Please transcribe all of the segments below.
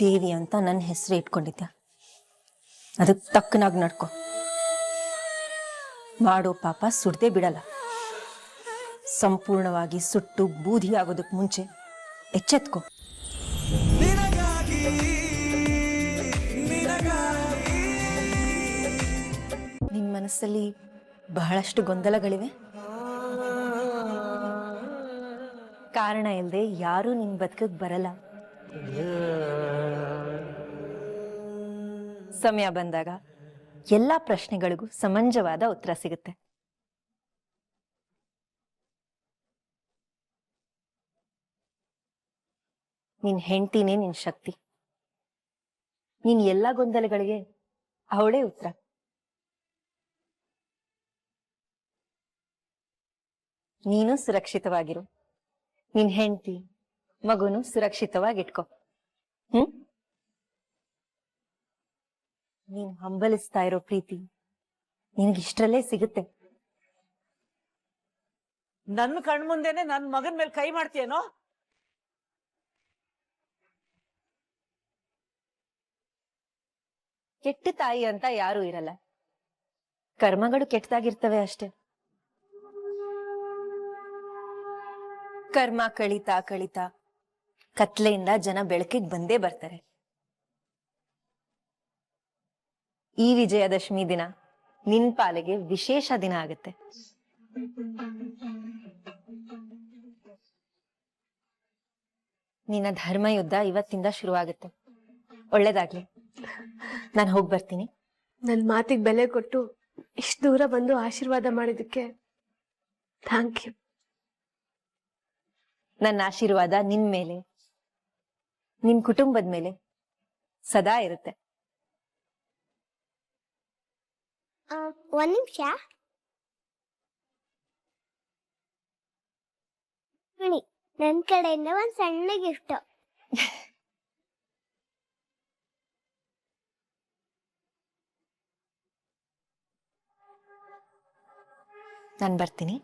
ದೇವಿ ಅಂತ ನನ್ನ ಹೆಸರು ಇಟ್ಕೊಂಡಿದ್ದೆ. ಅದಕ್ಕೆ ತಕ್ಕನಾಗಿ ನಡ್ಕೊ. ಮಾಡೋ ಪಾಪ ಸುಡ್ದೇ ಬಿಡಲ್ಲ. ಸಂಪೂರ್ಣವಾಗಿ ಸುಟ್ಟು ಬೂದಿ ಆಗೋದಕ್ಕೆ ಮುಂಚೆ ಎಚ್ಚೆತ್ಕೊ. ನಿನ್ನ ಮನಸ್ಸಲ್ಲಿ ಬಹಳಷ್ಟು ಗೊಂದಲಗಳಿವೆ. ಕಾರಣ ಇಲ್ಲದೆ ಯಾರೂ ನಿನ್ನ ಬದುಕಕ್ಕೆ ಬರಲ್ಲ. ಸಮಯ ಬಂದಾಗ ಎಲ್ಲಾ ಪ್ರಶ್ನೆಗಳಿಗೂ ಸಮಂಜಸವಾದ ಉತ್ತರ ಸಿಗುತ್ತೆ. ನಿನ್ ಹೆಂಡತಿನೇ ನಿನ್ ಶಕ್ತಿ. ನೀನ್ ಎಲ್ಲಾ ಗೊಂದಲಗಳಿಗೆ ಅವಳೇ ಉತ್ತರ. ನೀನು ಸುರಕ್ಷಿತವಾಗಿರು, ನಿನ್ ಹೆಂಡತಿ ಮಗುನು ಸುರಕ್ಷಿತವಾಗಿಟ್ಕೊ. ನೀನ್ ಹಂಬಲಿಸ್ತಾ ಇರೋ ಪ್ರೀತಿ ನಿನಗಿಷ್ಟರಲ್ಲೇ ಸಿಗುತ್ತೆ. ನನ್ನ ಕಣ್ಮುಂದೆನೆ ನನ್ ಮಗನ್ ಮೇಲೆ ಕೈ ಮಾಡ್ತೀಯೇನೋ? ಕೆಟ್ಟ ತಾಯಿ ಅಂತ ಯಾರೂ ಇರಲ್ಲ. ಕರ್ಮಗಳು ಕೆಟ್ಟದಾಗಿರ್ತವೆ ಅಷ್ಟೇ. ಕರ್ಮ ಕಳೀತಾ ಕಳೀತಾ ಕತ್ಲೆಯಿಂದ ಜನ ಬೆಳಕಿಗೆ ಬಂದೇ ಬರ್ತಾರೆ. ಈ ವಿಜಯದಶಮಿ ದಿನ ನಿನ್ ಪಾಲಿಗೆ ವಿಶೇಷ ದಿನ ಆಗುತ್ತೆ. ನಿನ್ನ ಧರ್ಮಯುದ್ಧ ಇವತ್ತಿಂದ ಶುರುವಾಗುತ್ತೆ. ಒಳ್ಳೇದಾಗ್ಲಿ. ನಾನು ಹೋಗಿ ಬರ್ತೀನಿ. ನನ್ ಮಾತಿಗೆ ಬೆಲೆ ಕೊಟ್ಟು ಇಷ್ಟು ದೂರ ಬಂದು ಆಶೀರ್ವಾದ ಮಾಡಿದಕ್ಕೆ ಥ್ಯಾಂಕ್ ಯು. ನನ್ನ ಆಶೀರ್ವಾದ ನಿನ್ ಮೇಲೆ, ನಿನ್ ಕುಟುಂಬದ ಮೇಲೆ ಸದಾ ಇರುತ್ತೆ. ಒಂದ್ ನಿಮಿಷ. ನನ್ ಕಡೆಯಿಂದ ಒಂದ್ ಸಣ್ಣ ಗಿಫ್ಟ್. ನಾನು ಬರ್ತೀನಿ.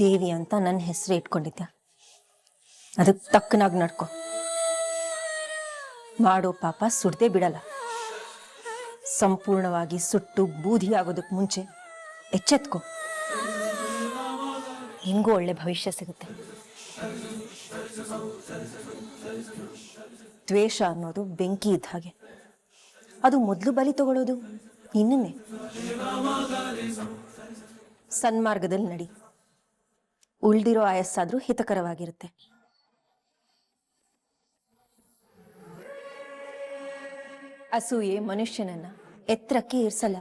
ದೇವಿ ಅಂತ ನನ್ನ ಹೆಸರು ಇಟ್ಕೊಂಡಿದ್ದೆ. ಅದಕ್ಕೆ ತಕ್ಕನಾಗಿ ನಡ್ಕೊ. ಮಾಡೋ ಪಾಪ ಸುಡ್ದೇ ಬಿಡಲ್ಲ. ಸಂಪೂರ್ಣವಾಗಿ ಸುಟ್ಟು ಬೂದಿ ಆಗೋದಕ್ಕೆ ಮುಂಚೆ ಎಚ್ಚೆತ್ಕೊ. ನಿಂಗೂ ಒಳ್ಳೆ ಭವಿಷ್ಯ ಸಿಗುತ್ತೆ. ದ್ವೇಷ ಅನ್ನೋದು ಬೆಂಕಿ ಇದ್ದ ಹಾಗೆ. ಅದು ಮೊದಲು ಬಲಿ ತಗೊಳ್ಳೋದು ನಿನ್ನೇ. ಸನ್ಮಾರ್ಗದಲ್ಲಿ ನಡಿ. ಉಳ್ದಿರೋ ಆಯಸ್ಸಾದ್ರೂ ಹಿತಕರವಾಗಿರುತ್ತೆ. ಅಸೂಯೆ ಮನುಷ್ಯನನ್ನ ಎತ್ತರಕ್ಕೆ ಇರಿಸಲ್ಲ,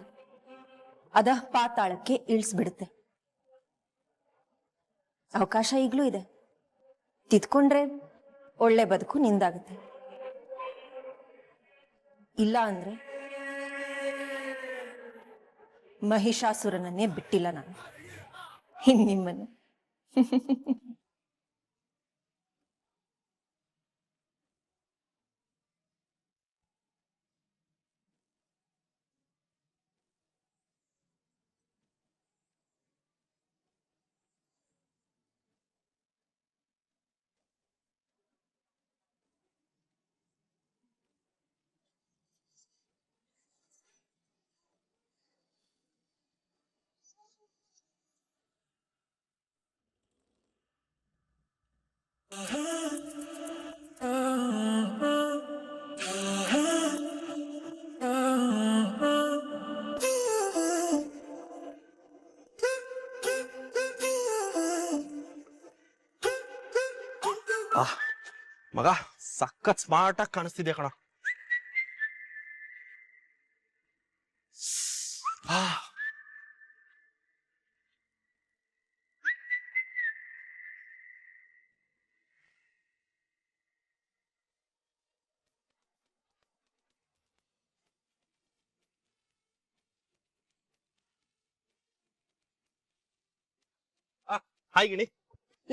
ಅಧಃ ಪಾತಾಳಕ್ಕೆ ಇಳಿಸ್ಬಿಡುತ್ತೆ. ಅವಕಾಶ ಈಗ್ಲೂ ಇದೆ. ತಿದ್ಕೊಂಡ್ರೆ ಒಳ್ಳೆ ಬದುಕು ನಿಂದಾಗುತ್ತೆ. ಇಲ್ಲ ಅಂದ್ರೆ ಮಹಿಷಾಸುರನನ್ನೇ ಬಿಟ್ಟಿಲ್ಲ ನಾನು ನಿಮ್ಮನ್ನು. ಮಗ ಸಖತ್ ಸ್ಮಾರ್ಟ್ ಆಗಿ ಕಾಣಿಸ್ತಿದೆ ಕಣ. ಹಾಯ್ ಗಿಣಿ.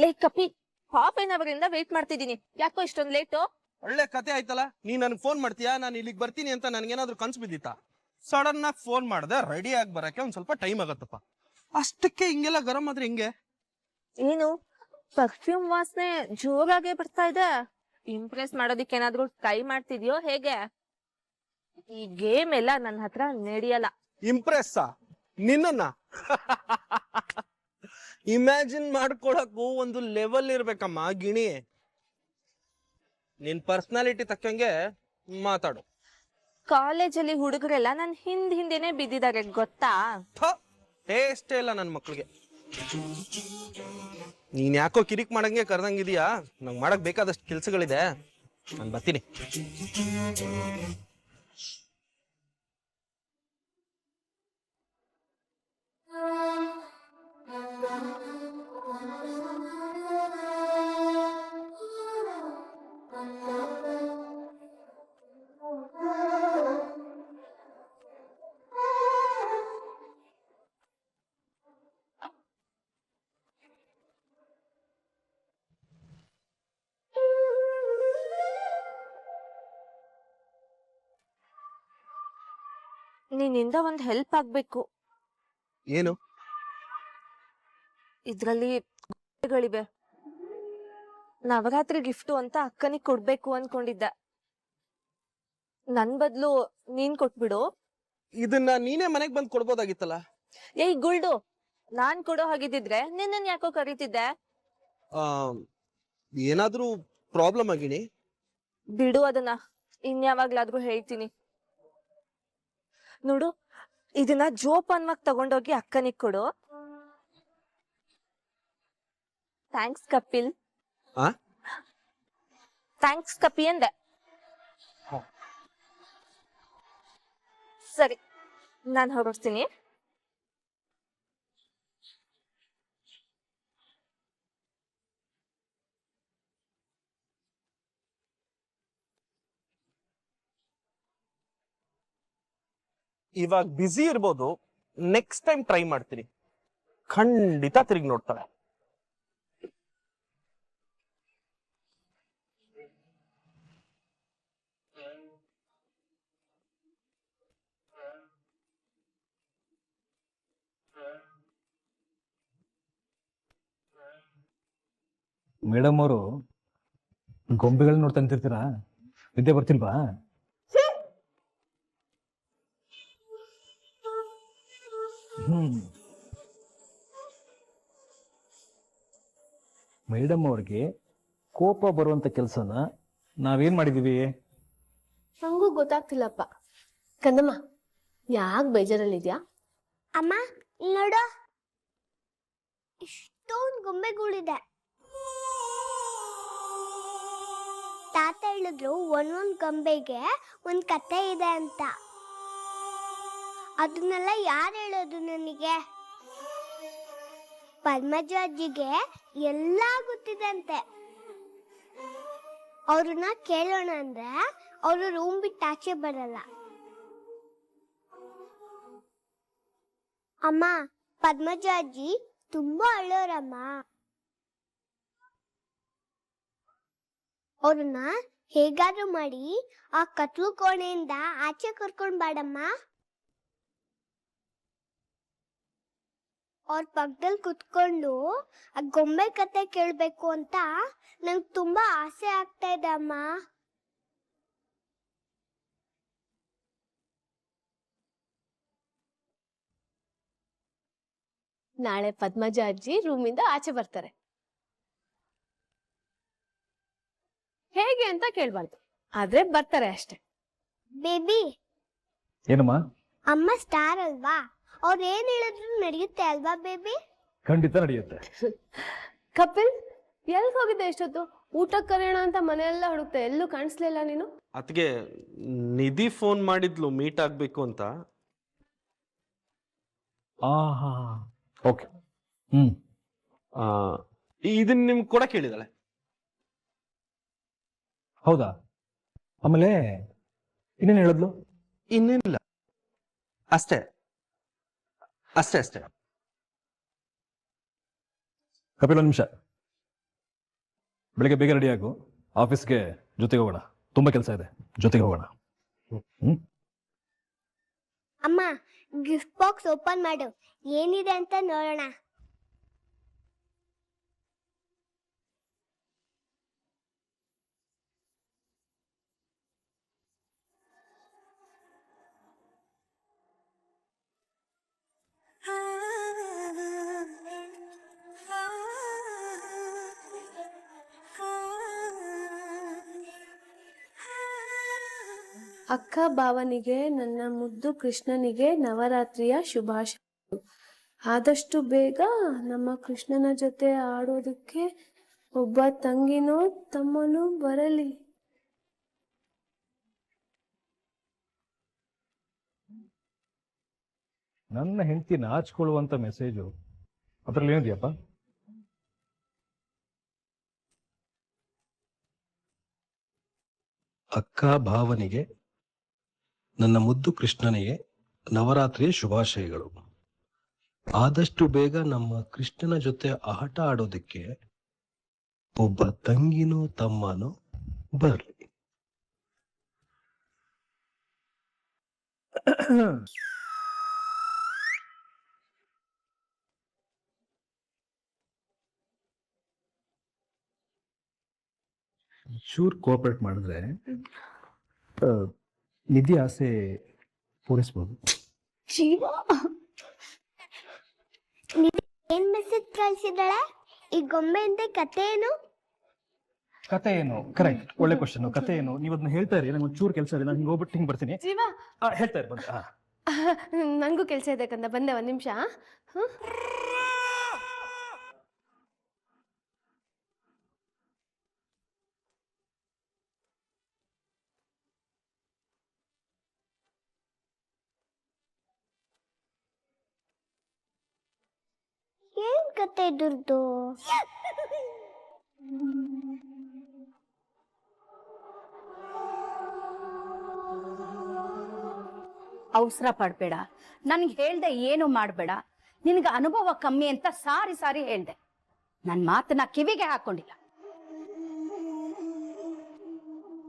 ಲೇ ಕಪಿ, ಹಾಫ್ ಆನ್ ಅವರ್ ಇಂದ ವೇಟ್ ಮಾಡ್ತಿದ್ದೀನಿ. ಯಾಕೋ ಇಷ್ಟೊಂದು ಲೇಟು? ಒಳ್ಳೆ ಕತೆ ಆಯ್ತಲ್ಲ. ನೀ ನನ್ಗೆ ಫೋನ್ ಮಾಡ್ತೀಯಾ, ನಾನು ಇಲ್ಲಿಗೆ ಬರ್ತೀನಿ ಅಂತ ನನ್ಗೇನಾದ್ರೂ ಕನ್ಸು ಬಿದ್ದಿತ್ತಾ? ಸಡನ್ ಆಗಿ ಫೋನ್ ಮಾಡ್ದೆ, ರೆಡಿ ಆಗಿ ಬರಕ್ಕೆ ಒಂದ್ ಸ್ವಲ್ಪ ಟೈಮ್ ಆಗತ್ತಪ್ಪ. ಅಷ್ಟಕ್ಕೆ ಹಿಂಗೆಲ್ಲ ಗರಂ ಆದ್ರೆ ಹಿಂಗೆ? ಏನು ಪರ್ಫ್ಯೂಮ್ ವಾಸನೆ ಜೋರಾಗೆ ಬರ್ತಾ ಇದೆ? ಇಂಪ್ರೆಸ್ ಮಾಡೋದಿಕ್ಕೆ ಏನಾದ್ರು ಟ್ರೈ ಮಾಡ್ತಿದ್ಯೋ ಹೇಗೆ? ಈ ಗೇಮ್ ಎಲ್ಲ ನನ್ನ ಹತ್ರ ನಡೆಯಲ್ಲ. ಇಂಪ್ರೆಸ್ ನಿನ್ನ ಇಮ್ಯಾಜಿನ್ ಮಾಡ್ಕೊಳಕ್ಕೂ ಒಂದು ಲೆವೆಲ್ ಇರ್ಬೇಕಮ್ಮ ಗಿಣಿ. ನಿನ್ ಪರ್ಸನಾಲಿಟಿ ತಕ್ಕಂಗೆ ಮಾತಾಡು. ಕಾಲೇಜಲ್ಲಿ ಹುಡುಗರೆಲ್ಲ ನನ್ ಹಿಂದೇನೆ ಬಿದ್ದಿದ್ದಾರೆ ಗೊತ್ತಾ? ಟೇಸ್ಟೇ ಇಲ್ಲ ನನ್ ಮಕ್ಳಿಗೆ. ನೀನ್ ಯಾಕೋ ಕಿರಿಕ್ ಮಾಡಂಗೆ ಕರ್ದಂಗಿದೀಯಾ? ನಂಗೆ ಮಾಡಕ್ ಬೇಕಾದಷ್ಟು ಕೆಲ್ಸಗಳಿದೆ, ನಾನು ಬರ್ತೀನಿ. ನಿನ್ನಿಂದ ಒಂದ್ ಹೆಲ್ಪ್ ಆಗ್ಬೇಕು. ಏನು? ಇದ್ರಲ್ಲಿ ಗಳಿವೆ. ನವರಾತ್ರಿ ಗಿಫ್ಟು ಅಂತ ಅಕ್ಕನಿಗೆ ಕೊಡ್ಬೇಕು ಅನ್ಕೊಂಡಿದ್ದೆ. ನನ್ ಬದ್ಲು ನೀನ್ ಕೊಟ್ಬಿಡು. ಇದನ್ನ ನೀನೇ ಮನೆಗ್ ಬಂದ್ ಕೊಡ್ಬೋದಾಗಿತ್ತಲ್ಲ. ಏಯ್ ಗುಲ್ಡು, ನಾನ್ ಕೊಡೋ ಹಾಗಿದ್ದಿದ್ರೆ ನಿನ್ನನ್ ಯಾಕೋ ಕರೀತಿದ್ದೆ? ಏನಾದ್ರೂ ಪ್ರಾಬ್ಲಮ್ ಆಗಿನಿ? ಬಿಡು ಅದನ್ನ, ಇನ್ಯಾವಾಗ್ಲಾದ್ರೂ ಹೇಳ್ತೀನಿ. ನೋಡು, ಇದನ್ನ ಜೋಪಾನ್ವಾಗಿ ತಗೊಂಡೋಗಿ ಅಕ್ಕನಿಗೆ ಕೊಡು. ಥ್ಯಾಂಕ್ಸ್ ಕಪಿಲ್. ಥ್ಯಾಂಕ್ಸ್ ಕಪಿ ಅಂದೆ. ಸರಿ, ನಾನ್ ಹೊರಡ್ತೀನಿ. ಇವಾಗ ಬ್ಯುಸಿ ಇರ್ಬೋದು, ನೆಕ್ಸ್ಟ್ ಟೈಮ್ ಟ್ರೈ ಮಾಡ್ತೀನಿ. ಖಂಡಿತ ತಿರುಗಿ ನೋಡ್ತಾಳೆ. ಮೇಡಮ್ ಅವರು ಗೊಂಬೆಗಳನ್ನ ನೋಡ್ತಾ ನಿಂತಿರ್ತೀರಾ? ನಿದ್ದೆ ಬರ್ತಿಲ್ವಾ? ಮೇಡಮ್ ಅವ್ರಿಗೆ ಕೋಪ ಬರುವಂತ ಕೆಲಸನ ನಾವೇನ್ ಮಾಡಿದೀವಿ? ನಂಗೂ ಗೊತ್ತಾಗ್ತಿಲ್ಲಪ್ಪ. ಕಂದಮ್ಮ, ಯಾಕೆ ಬೇಜಾರಲ್ಲಿದ್ಯಾ? ಅಮ್ಮ ನೋಡು, ಇಷ್ಟೊಂದು ಗೊಂಬೆಗಳಿದೆ. ತಾತ ಹೇಳಿದ್ರು ಒಂದೊಂದ್ ಗೊಂಬೆಗೆ ಒಂದ್ ಕತೆ ಇದೆ ಅಂತ. ಅದನ್ನೆಲ್ಲ ಯಾರು ಹೇಳೋದು ನನಗೆ? ಪದ್ಮಜ ಅಜ್ಜಿಗೆ ಎಲ್ಲ ಗೊತ್ತಿದಂತೆ. ಅವ್ರನ್ನ ಕೇಳೋಣ ಅಂದ್ರೆ ಅವರು ರೂಮ್ ಬಿಟ್ಟು ಆಚೆ ಬರಲ್ಲ. ಅಮ್ಮ, ಪದ್ಮಜ ಅಜ್ಜಿ ತುಂಬಾ ಅಳ್ಳೋರಮ್ಮ. ಅವ್ರನ್ನ ಹೇಗಾದ್ರೂ ಮಾಡಿ ಆ ಕತ್ಲು ಕೋಣೆಯಿಂದ ಆಚೆ ಕರ್ಕೊಂಡ್ ಬಾಡಮ್ಮ. ಅವ್ರ ಪಕ್ಕದಲ್ಲಿ ಕುತ್ಕೊಂಡು ಆ ಗೊಂಬೆ ಕತೆ ಕೇಳ್ಬೇಕು ಅಂತ ನಂಗೆ ತುಂಬಾ ಆಸೆ ಆಗ್ತಾ ಇದೆ ಅಮ್ಮ. ನಾಳೆ ಪದ್ಮಜ ಅಜ್ಜಿ ರೂಮಿಂದ ಆಚೆ ಬರ್ತಾರೆ. ಹೇಗೆ ಅಂತ ಕೇಳ್ಬಾರ್ದು, ಆದ್ರೆ ಬರ್ತಾರೆ ಅಷ್ಟೇ. ಬೇಬಿ, ಏನಮ್ಮ? ಅಮ್ಮ ಸ್ಟಾರ್ ಅಲ್ವಾ, ಅವ್ರು ಏನ್ ಹೇಳಿದ್ರು ನಡೆಯುತ್ತೆ ಅಲ್ವಾ ಬೇಬಿ? ಖಂಡಿತ ನಡೆಯುತ್ತೆ. ಕಪಿಲ್, ಎಲ್ಗ್ ಹೋಗಿದ್ದೆ ಇಷ್ಟೊತ್ತು? ಊಟಕ್ಕೆ ಕರೆಯೋಣ ಅಂತ ಮನೆಯೆಲ್ಲ ಹುಡುಕ್ತೆ, ಎಲ್ಲೂ ಕಾಣಿಸ್ಲಿಲ್ಲ ನೀನು. ಅದಕ್ಕೆ ನಿಧಿ ಫೋನ್ ಮಾಡಿದ್ಲು ಮೀಟ್ ಆಗ್ಬೇಕು ಅಂತ. ಓಕೆ. ಇದನ್ನ ನಿಮ್ಗೆ ಕೂಡ ಕೇಳಿದಾಳೆ. ಹೌದಾ? ಆಮೇಲೆ ಇನ್ನೇನು ಹೇಳಿದ್ಲು? ಇನ್ನೇನಿಲ್ಲ, ಅಷ್ಟೇ ಅಷ್ಟೇ ಅಷ್ಟೇ. ಕಪಿಲ್, ಒಂದು ನಿಮಿಷ. ಬೆಳಿಗ್ಗೆ ಬೇಗ ರೆಡಿ ಆಗು, ಆಫೀಸ್ಗೆ ಜೊತೆಗೆ ಹೋಗೋಣ. ತುಂಬಾ ಕೆಲಸ ಇದೆ, ಜೊತೆಗೆ ಹೋಗೋಣ. ಅಮ್ಮ ಗಿಫ್ಟ್ ಬಾಕ್ಸ್ ಓಪನ್ ಮಾಡು, ಏನಿದೆ ಅಂತ ನೋಡೋಣ. ಅಕ್ಕ ಭಾವನಿಗೆ, ನನ್ನ ಮುದ್ದು ಕೃಷ್ಣನಿಗೆ ನವರಾತ್ರಿಯ ಶುಭಾಶಯಗಳು. ಆದಷ್ಟು ಬೇಗ ನಮ್ಮ ಕೃಷ್ಣನ ಜೊತೆ ಆಡೋದಕ್ಕೆ ಒಬ್ಬ ತಂಗಿನೋ ತಮ್ಮನೋ ಬರಲಿ. ನನ್ನ ಹೆಂಡತಿ ನಾಚ್ಕೊಳ್ಳುವಂತ ಮೆಸೇಜು ಅದ್ರಲ್ಲಿ ಏನಿದೆಯಪ್ಪ? ಅಕ್ಕ ಭಾವನಿಗೆ, ನನ್ನ ಮುದ್ದು ಕೃಷ್ಣನಿಗೆ ನವರಾತ್ರಿಯ ಶುಭಾಶಯಗಳು. ಆದಷ್ಟು ಬೇಗ ನಮ್ಮ ಕೃಷ್ಣನ ಜೊತೆ ಆಟ ಆಡೋದಕ್ಕೆ ಒಬ್ಬ ತಂಗಿನೋ ತಮ್ಮನೋ ಬರಲಿ. ಚೂರ್ ಕೋಆಪರೇಟ್ ಮಾಡಿದ್ರೆ ನಿಧಿ ಆಸೆ ಪೂರೈಸಬಹುದು. ಏನ್ ಮೆಸೇಜ್ ಕಳ್ಸಿದಾಳೆ? ಈ ಗೊಂಬೆಯಿಂದ ಕತೆ ಏನು? ಕತೆ ಏನು? ಕರೆಕ್ಟ್, ಒಳ್ಳೆ ಕ್ವಶನ್. ಕತೆ ಏನು? ನೀವು ಅದನ್ನ ಹೇಳ್ತಾ ಇರಿ, ನಂಗೆ ಒಂಚೂರು ಕೆಲಸ ಇದೆ, ನಾನು ಹಿಂಗೆ ಹೋಗ್ಬಿಟ್ಟು ಹಿಂಗೆ ಬರ್ತೀನಿ. ಜೀವ, ಹೇಳ್ತಾ ಇರಿ ಬಂದ. ನನಗೂ ಕೆಲಸ ಇದೆ ಕಂದ, ಬಂದೆ, ಒಂದ್ ನಿಮಿಷ. ಏನ್ ಕತೆ ಇದ್ರದ್ದು? ಅವಸರ ಪಡ್ಬೇಡ, ನನ್ಗೆ ಹೇಳ್ದೆ ಏನು ಮಾಡ್ಬೇಡ. ನಿನಗೆ ಅನುಭವ ಕಮ್ಮಿ ಅಂತ ಸಾರಿ ಸಾರಿ ಹೇಳ್ದೆ. ನನ್ ಮಾತನ್ನ ಕಿವಿಗೆ ಹಾಕೊಂಡಿಲ್ಲ.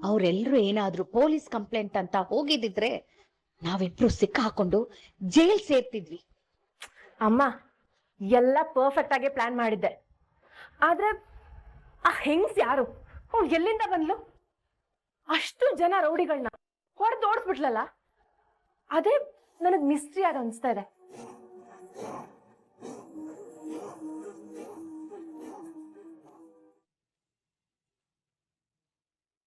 ಅವರೆಲ್ಲರೂ ಏನಾದ್ರೂ ಪೊಲೀಸ್ ಕಂಪ್ಲೇಂಟ್ ಅಂತ ಹೋಗಿದ್ದಿದ್ರೆ ನಾವಿಬ್ರು ಸಿಕ್ಕ ಹಾಕೊಂಡು ಜೈಲ್ ಸೇರ್ತಿದ್ವಿ. ಅಮ್ಮ, ಎಲ್ಲ ಪರ್ಫೆಕ್ಟ್ ಆಗಿ ಪ್ಲಾನ್ ಮಾಡಿದ್ದೆ. ಆದ್ರೆ ಆ ಹೆಂಗ್ಸ್ ಯಾರು? ಎಲ್ಲಿಂದ ಬಂದ್ಲು? ಅಷ್ಟು ಜನ ರೌಡಿಗಳನ್ನ ಹೊಡೆದು ಓಡಿಸ್ಬಿಟ್ಲಲ್ಲ, ಅದೇ ನನಗ್ ಮಿಸ್ಟ್ರಿ ಆಗಿ ಅನ್ಸ್ತಾ ಇದೆ.